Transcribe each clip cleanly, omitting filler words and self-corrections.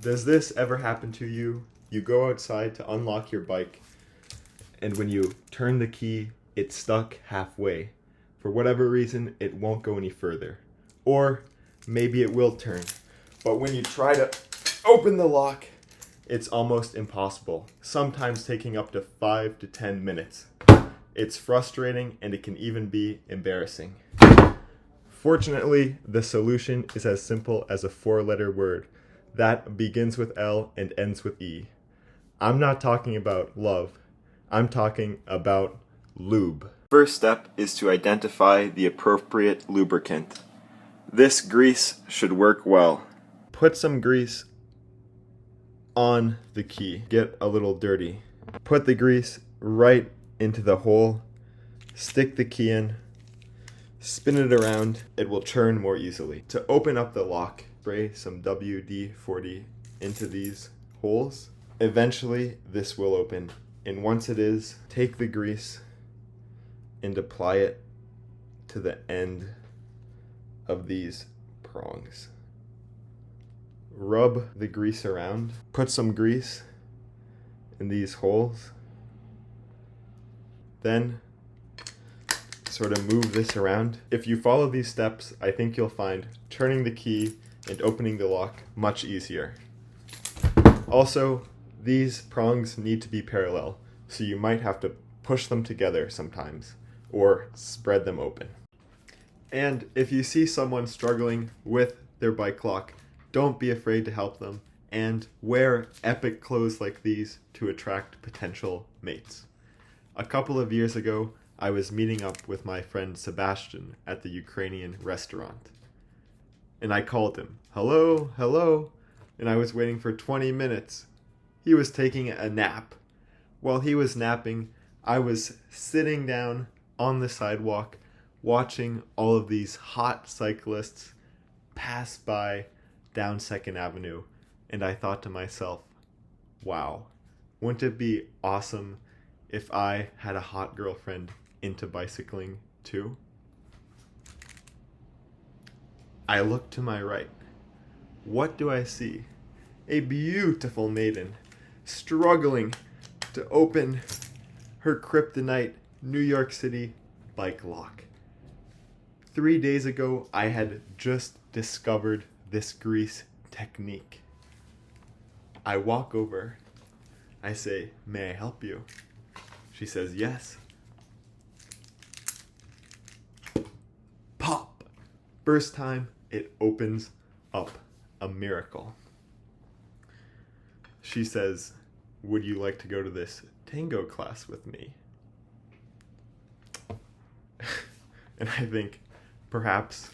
Does this ever happen to you? You go outside to unlock your bike, and when you turn the key, it's stuck halfway. For whatever reason, it won't go any further. Or maybe it will turn. But when you try to open the lock, it's almost impossible, sometimes taking up to 5 to 10 minutes. It's frustrating, and it can even be embarrassing. Fortunately, the solution is as simple as a 4-letter word that begins with L and ends with E. I'm not talking about love. I'm talking about lube. First step is to identify the appropriate lubricant. This grease should work well. Put some grease on the key. Get a little dirty. Put the grease right into the hole. Stick the key in. Spin it around. It will turn more easily. To open up the lock, spray some WD-40 into these holes. Eventually, this will open. And once it is, take the grease and apply it to the end of these prongs. Rub the grease around. Put some grease in these holes. Then sort of move this around. If you follow these steps, I think you'll find turning the key and opening the lock much easier. Also, these prongs need to be parallel, so you might have to push them together sometimes or spread them open. And if you see someone struggling with their bike lock, don't be afraid to help them, and wear epic clothes like these to attract potential mates. A couple of years ago, I was meeting up with my friend Sebastian at the Ukrainian restaurant. And I called him, "Hello, hello," and I was waiting for 20 minutes. He was taking a nap. While he was napping, I was sitting down on the sidewalk watching all of these hot cyclists pass by down 2nd Avenue, and I thought to myself, wow, wouldn't it be awesome if I had a hot girlfriend into bicycling too? I look to my right. What do I see? A beautiful maiden struggling to open her Kryptonite New York City bike lock. 3 days ago, I had just discovered this grease technique. I walk over. I say, "May I help you?" She says, "Yes." Pop! First time, it opens up. A miracle. She says, "Would you like to go to this tango class with me?" And I think, perhaps,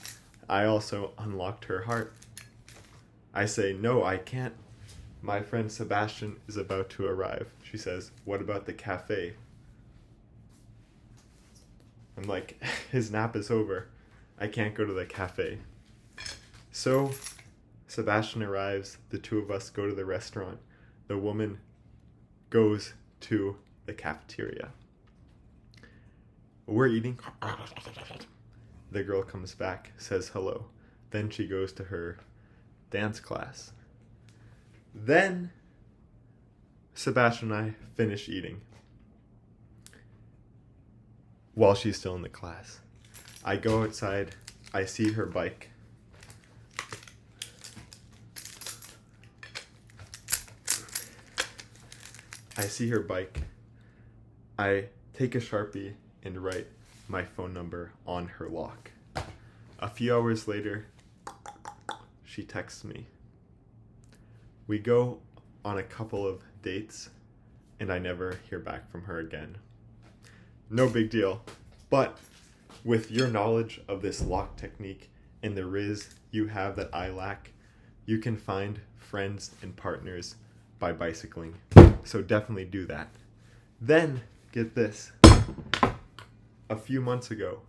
I also unlocked her heart. I say, "No, I can't. My friend Sebastian is about to arrive." She says, "What about the cafe?" I'm like, his nap is over. I can't go to the cafe. So, Sebastian arrives. The two of us go to the restaurant. The woman goes to the cafeteria. We're eating. The girl comes back, says hello. Then she goes to her dance class. Then Sebastian and I finish eating while she's still in the class. I go outside. I see her bike. I take a Sharpie and write my phone number on her lock. A few hours later, she texts me. We go on a couple of dates, and I never hear back from her again. No big deal, but with your knowledge of this lock technique and the riz you have that I lack, you can find friends and partners by bicycling. So definitely do that. Then, get this. A few months ago,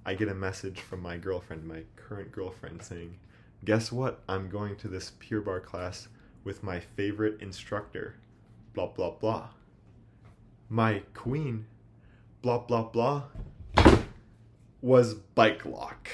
I get a message from my girlfriend, my current girlfriend, saying, "Guess what? I'm going to this Pure Barre class with my favorite instructor, blah, blah, blah. My queen, blah, blah, blah, was bike lock."